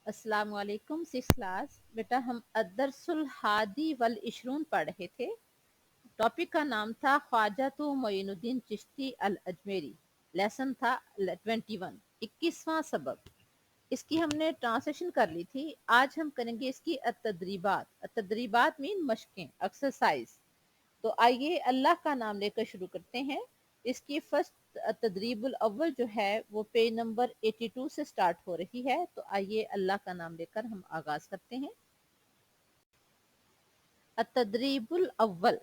अस्सलाम वालेकुम six class. बेटा हम अदरसुल हादी वल इशरून पढ़ रहे थे। टॉपिक का नाम था ख्वाजा तो मोइनुद्दीन चिश्ती अल अजमेरी। लेसन था 21, 21वां सबक। इसकी हमने ट्रांसलेशन कर ली थी। आज हम करेंगे इसकी अतदरीबात। अतदरीबात मीन मशकें, एक्सरसाइज। तो आइए अल्लाह का नाम लेकर शुरू करते हैं। इसकी फर्स्ट तदरीबुल अव्वल जो है वो पेज नंबर 82 से स्टार्ट हो रही है। तो आइए अल्लाह का नाम लेकर हम आगाज करते हैं। तदरीबुल अव्वल,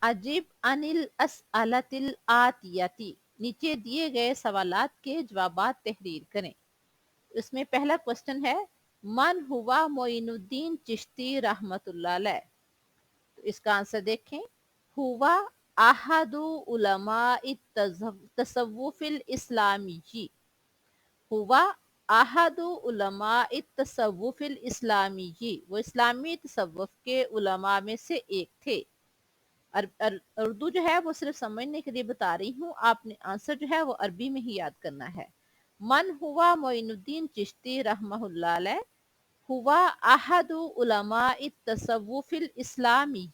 अजीब अनिल असअलतिल आतियती, नीचे दिए गए सवालात के जवाबात तहरीर करें। इसमें पहला क्वेश्चन है, मन हुआ मोइनुद्दीन चिश्ती रहमतुल्लाह अलैह। तो इसका आंसर देखें। हुआ अहदु उलमा तसव्वुफिल इस्लामी। हुआ अहदु उलमा तसव्वुफिल इस्लामी, वो इस्लामी तसव्वुफ के उलमा में से एक थे। उर्दू जो है वो सिर्फ समझने के लिए बता रही हूँ, आपने आंसर जो है वो अरबी में ही याद करना है। मन हुआ मोइनुद्दीन चिश्ती रहमहुल्लाह अलैह। हुआ अहदु उलमा तसव्वुफिल इस्लामी।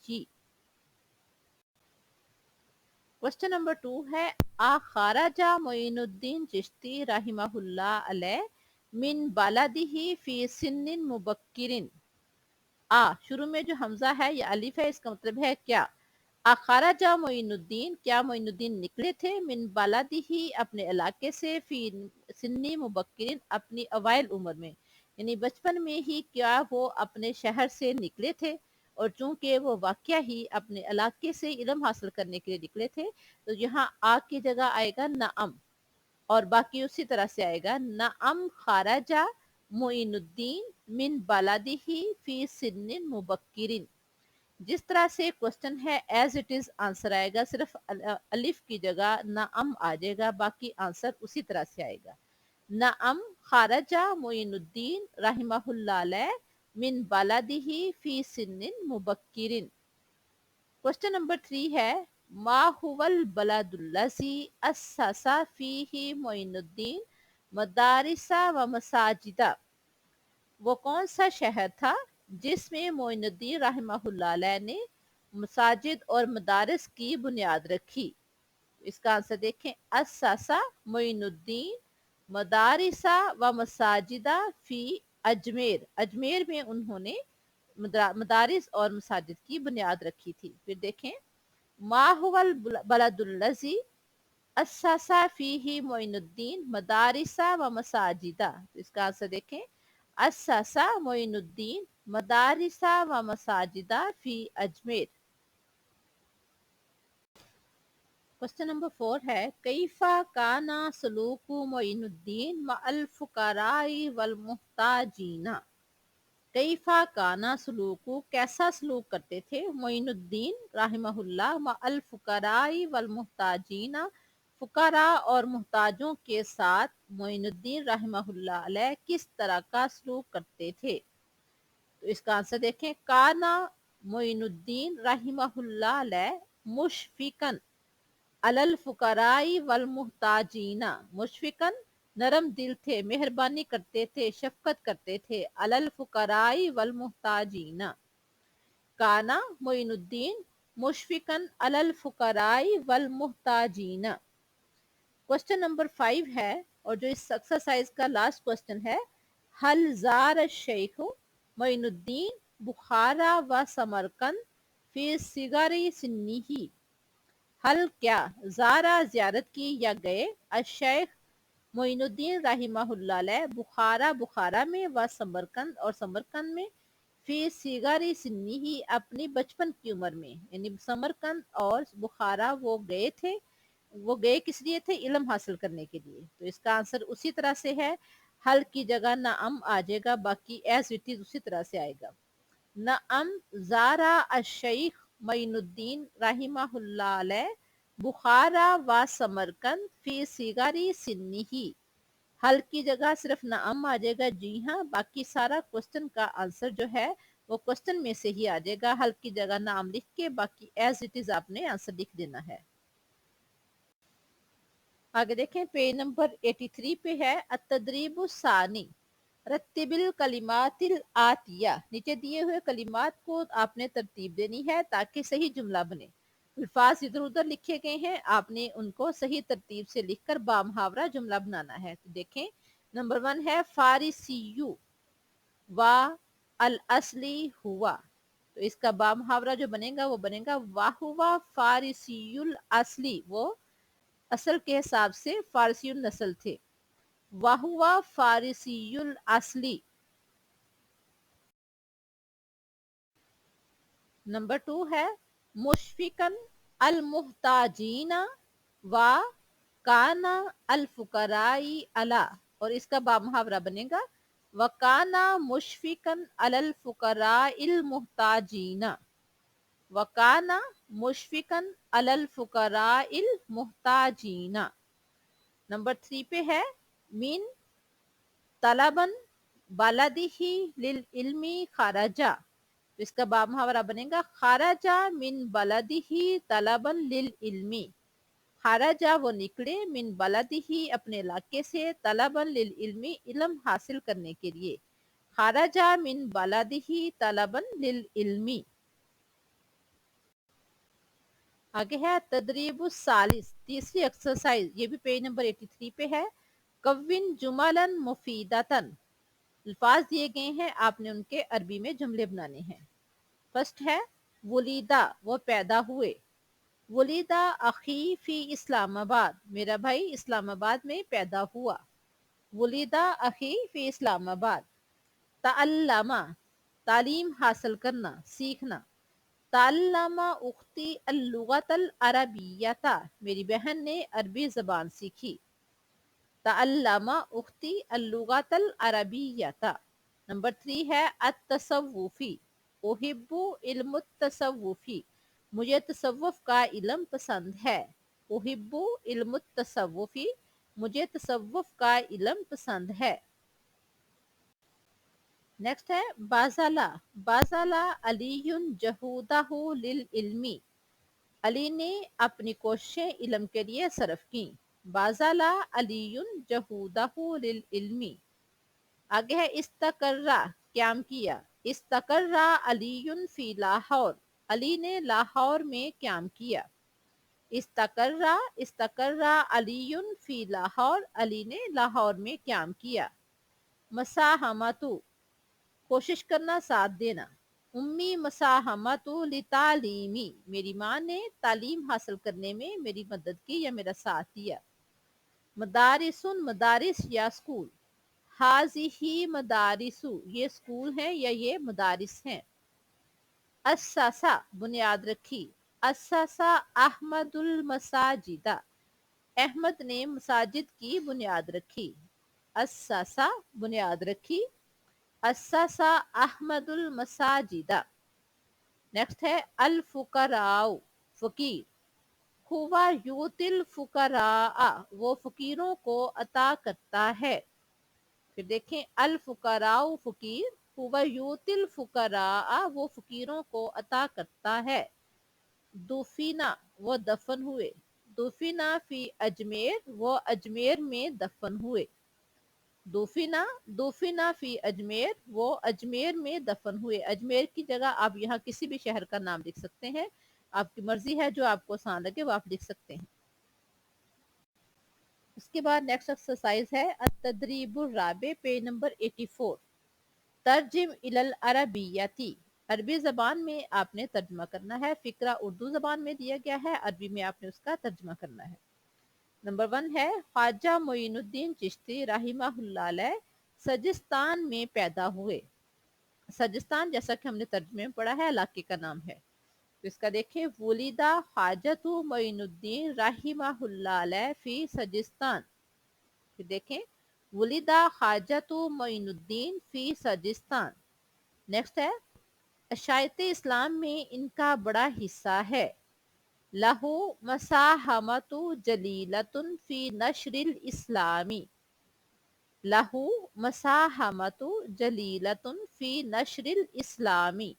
क्वेश्चन नंबर 2 है, खाराजा मोइनुद्दीन चिश्ती रहिमहुल्लाह अलैह मिन बालादिही फी सिन्निन मुबक्किरिन। शुरू में जो हमजा है या अलिफ है, इसका मतलब है क्या। खाराजा मोइनुद्दीन, क्या मोइनुद्दीन निकले थे, मिन बालादिही अपने इलाके से, फी सिन्नी मुबक्किरिन अपनी अवाइल उम्र में, यानी बचपन में ही क्या वो अपने शहर से निकले थे। और चूंकि वो वाकया ही अपने इलाके से इल्म हासिल करने के लिए निकले थे, तो यहाँ आ की जगह आएगा नअम, और बाकी उसी तरह से आएगा। नअम खाराजा मोइनुद्दीन मिन बालादिही फी सिन्निन मुबक्किरिन। जिस तरह से क्वेश्चन है एज इट इज आंसर आएगा, सिर्फ अलिफ की जगह नअम आ जाएगा, बाकी आंसर उसी तरह से आएगा। नअम खाराजा मोइनुद्दीन रहिमहुल्लाह अलैह मिन बालादिही फी सिन्निन मुबक्किरिन। क्वेश्चन नंबर 3 है, मा हुवल बलदुल्लज़ी अस्ससा फीही मोइनुद्दीन मदारिसा व मसाजिदा। वो कौन सा शहर था जिसमें मोइनुद्दीन रहमहुल्लाह अलैह ने मसाजिद और मदारिस की बुनियाद रखी। इसका आंसर देखें। अस्ससा मोइनुद्दीन मदारिसा व मसाजिदा फी अजमेर, अजमेर में उन्होंने मदारिस और मसाजिद की बुनियाद रखी थी। फिर देखें, माहुवल बलदुल्लज़ी अस्ससा फीही मोइनुद्दीन मदारिसा व मसाजिदा। इसका आंसर देखें। अस्ससा मोइनुद्दीन मदारिसा व मसाजिदा फी अजमेर। क्वेश्चन नंबर 4 है, कैफा काना सलूकु मोइनुद्दीन मअल फुकराई वल मुहताजीना। कैफा काना सलूकु, कैसा सलूक करते थे, मोइनुद्दीन रहमहुल्लाह मअल फुकराई वल मुहताजीना, फुकरा और मुहताजों के साथ मोइनुद्दीन रहमहुल्लाह अलैह किस तरह का सलूक करते थे। तो इसका आंसर देखें। काना मोइनुद्दीन रहमहुल्लाह अलैह मुशफिकन अलल फुकराई वल मुहताजीना, मुशफिकन नरम दिल थे, मेहरबानी करते थे, शफकत करते थे, अलल फुकराई वल मुहताजीना। काना मोइनुद्दीन मुशफिकन अलल फुकराई वल मुहताजीना। क्वेश्चन नंबर 5 है, और जो इस एक्सरसाइज का लास्ट क्वेश्चन है, हल जार शेख मोइनुद्दीन बुखारा व समरकंद फिर सिगारी सिन्नी। हल क्या, ज़ारा ज़ियारत की या गए, अशेख मोइनुद्दीन रहमहुल्लाह अलैह बुखारा, बुखारा में, व समरकंद और समरकंद में, फी सिगारी सिन्नी ही अपनी बचपन की उम्र में, यानी समरकंद और बुखारा वो गए थे। वो गए किस लिए थे, इल्म हासिल करने के लिए। तो इसका आंसर उसी तरह से है, हल की जगह नअम आ जाएगा, बाकी एज इट इज उसी तरह से आएगा। नअम ज़ारा अशेख मोइनुद्दीन रहमहुल्लाह अलैह बुखारा व समरकंद फी सिगारी सिन्नी। हल की जगह सिर्फ नाम आ जाएगा। जी हाँ, बाकी सारा क्वेश्चन का आंसर जो है वो क्वेश्चन में से ही आ जाएगा। हल की जगह नाम लिख के बाकी एज इट इज आपने आंसर लिख देना है। आगे देखें, पेज नंबर 83 पे है, अतदरीबु सानी, रत्तिबिल कलिमातिल आतिया, नीचे दिए हुए कलिमात को आपने तरतीब देनी है ताकि सही जुमला बने। अल्फाज इधर उधर लिखे गए हैं, आपने उनको सही तरतीब से लिखकर बामुहावरा जुमला बनाना है। तो देखें, नंबर 1 है फारिसियु वा अल असली हुआ, तो इसका बामुहावरा जो बनेगा वो बनेगा वाहुवा फारिसियुल असली, वो असल के हिसाब से फारसियुल नस्ल थे। वाहुवा फारिसियुल असली। नंबर 2 है मुशफिकन अल मुहताजीना वा काना अल फुकराई अला, और इसका बामुहावरा बनेगा वकाना मुशफिकन अलल फुकराइल मुहताजीना, वकाना मुशफिकन अलल फुकराइल मुहताजीना। नंबर 3 पे है मिन तलबन बलदिही लिल इल्मी खराजा, तो इसका बामुहावरा बनेगा खराजा मिन बलदिही तलबन लिल इल्मी। खराजा वो निकले, मिन बलदिही अपने इलाके से, तलबन लिल इल्मी इल्म हासिल करने के लिए। खराजा मिन बलदिही तलबन लिल इल्मी। आगे है तदरीबुस सालिस, तीसरी एक्सरसाइज, ये भी पेज नंबर 83 पे है। कविन जुमलन मुफीदतन, अल्फाज दिए गए हैं, आपने उनके अरबी में जुमले बनाने हैं। फर्स्ट है वलीदा, वो पैदा हुए। वलीदा अखी फी इस्लामाबाद, मेरा भाई इस्लामाबाद में पैदा हुआ। वलीदा अखी फी इस्लामाबाद। तअल्लमा, तालीम हासिल करना, सीखना। तअल्लमा उख्ती अल-लुगतल अरबिय्यता, मेरी बहन ने अरबी जबान सीखी। तअल्लमा उख्ती अल-लुगतल अरबिय्यता। नंबर 3 है अत-तसव्वुफी, उहिब्बु इल्मुत तसव्वुफी, मुझे तसव्वुफ का इल्म पसंद है। उहिब्बु इल्मुत तसव्वुफी, मुझे तसव्वुफ का इल्म पसंद है। नेक्स्ट है बाज़ला, बाज़ला अलीयुन जहूदहु लिल इल्मी, अली ने अपनी कोशिशें इल्म के लिए सरफ की। बाज़ला अलीयुन जहूदहु लिल इल्मी। आगे है इस्तकर्रा, क्याम किया। इस्तकर्रा अलीयुन फी लाहौर, अली ने लाहौर में क्याम किया। इस्तकर्रा, इस्तकर्रा अलीयुन फी लाहौर, अली ने लाहौर में क्याम किया। मसाहमतु, कोशिश करना, साथ देना। उम्मी मसाहमतु लितालीमी, मेरी माँ ने तालीम हासिल करने में मेरी मदद की या मेरा साथ दिया। मदारिसुन, मदारिस या स्कूल। हाजिही मदारिसु, ये स्कूल हैं या ये मदारिस हैं। अस्सासा, बुनियाद रखी। अस्सासा अहमदुल मसाजिदा, अहमद ने मसाजिद की बुनियाद रखी। अस्सासा, बुनियाद रखी। अस्सासा अहमदुल मसाजिदा। नेक्स्ट है अल फुकराउ, फकीर। हुवा यूतिल फुकरा, वो फकीरों को अता करता है। फिर देखें अल फुकराउ फकीर, हुवा यूतिल फुकरा, वो फकीरों को अता करता है। दुफीना, वो दफन हुए। दुफीना फी अजमेर, वो अजमेर में दफन हुए। दुफीना, दुफीना फी अजमेर, वो अजमेर में दफन हुए। अजमेर की जगह आप यहाँ किसी भी शहर का नाम लिख सकते हैं, आपकी मर्जी है, जो आपको आसान लगे वो आप लिख सकते हैं। उसके बाद नेक्स्ट एक्सरसाइज है अत-तदरीबुर राबे, पेज नंबर 84। तर्जिम इलल अरबियती, अरबी जबान में आपने तर्जमा करना है। फिक्रा उर्दू जबान में दिया गया है, अरबी में आपने उसका तर्जमा करना है। नंबर 1 है ख्वाजा मोइनुद्दीन चिश्ती रहिमहुल्लाह अलैह सजिस्तान में पैदा हुए। सजिस्तान जैसा कि हमने तर्जमे में पढ़ा है इलाके का नाम है। तो इसका देखें वलीदा ख्वाजतु मोइनुद्दीन रहिमहुल्लाह अलैह फी सजिस्तान। फिर देखें वलीदा ख्वाजतु मोइनुद्दीन फी सजिस्तान। नेक्स्ट है अशायत इस्लाम में इनका बड़ा हिस्सा है। लहू मसाहमतु जलीलतुन फी नशरिल इस्लामी। लहू मसाहमतु जलीलतुन फी नशरिल इस्लामी।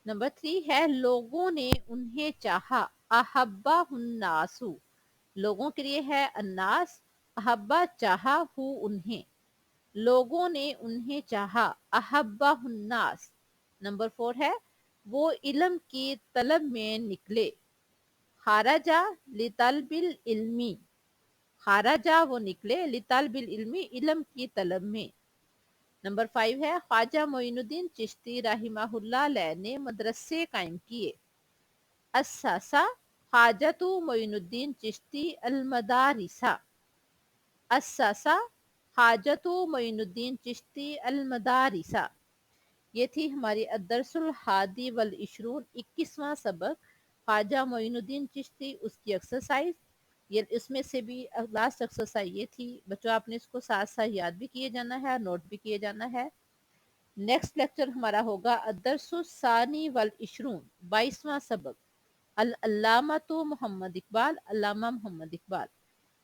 नंबर 3 है लोगों ने उन्हें चाहा। अहब्बा हुन्नासु, लोगों के लिए है अन्नास। अहब्बा, चाहा, हु उन्हें। लोगों ने उन्हें चाहा, अहब्बाहुन्नास। नंबर 4 है वो इल्म की तलब में निकले, खाराजा लितलबिल इल्मी। खाराजा वो निकले, लितलबिल इल्मी इल्म की तलब में। नंबर 5 है ख्वाजा मोइनुद्दीन चिश्ती रहिमहुल्लाह अलैह ने मदरसे कायम किए, अस्सासा हाजतु मोइनुद्दीन चिश्ती अल मदारिसा। अस्सासा हाजतु मोइनुद्दीन चिश्ती अल मदारिसा। ये थी हमारी अदरसुल हादी वल इशरून 21वां सबक, ख्वाजा मोइनुद्दीन चिश्ती, उसकी एक्सरसाइज। ये इसमें से भी लास्ट एक्सरसाइज ये थी बच्चों, आपने इसको साथ साथ याद भी किए जाना है और नोट भी किए जाना है। नेक्स्ट लेक्चर हमारा होगा अदरसुसानी वल इशरून 22वां सबक, अल अल्लामतु मोहम्मद इकबाल, अल्लामा मोहम्मद इकबाल।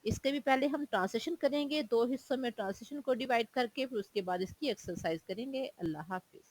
इसके भी पहले हम ट्रांसलेशन करेंगे, 2 हिस्सों में ट्रांसलेशन को डिवाइड करके, फिर उसके बाद इसकी एक्सरसाइज करेंगे। अल्लाह हाफिज।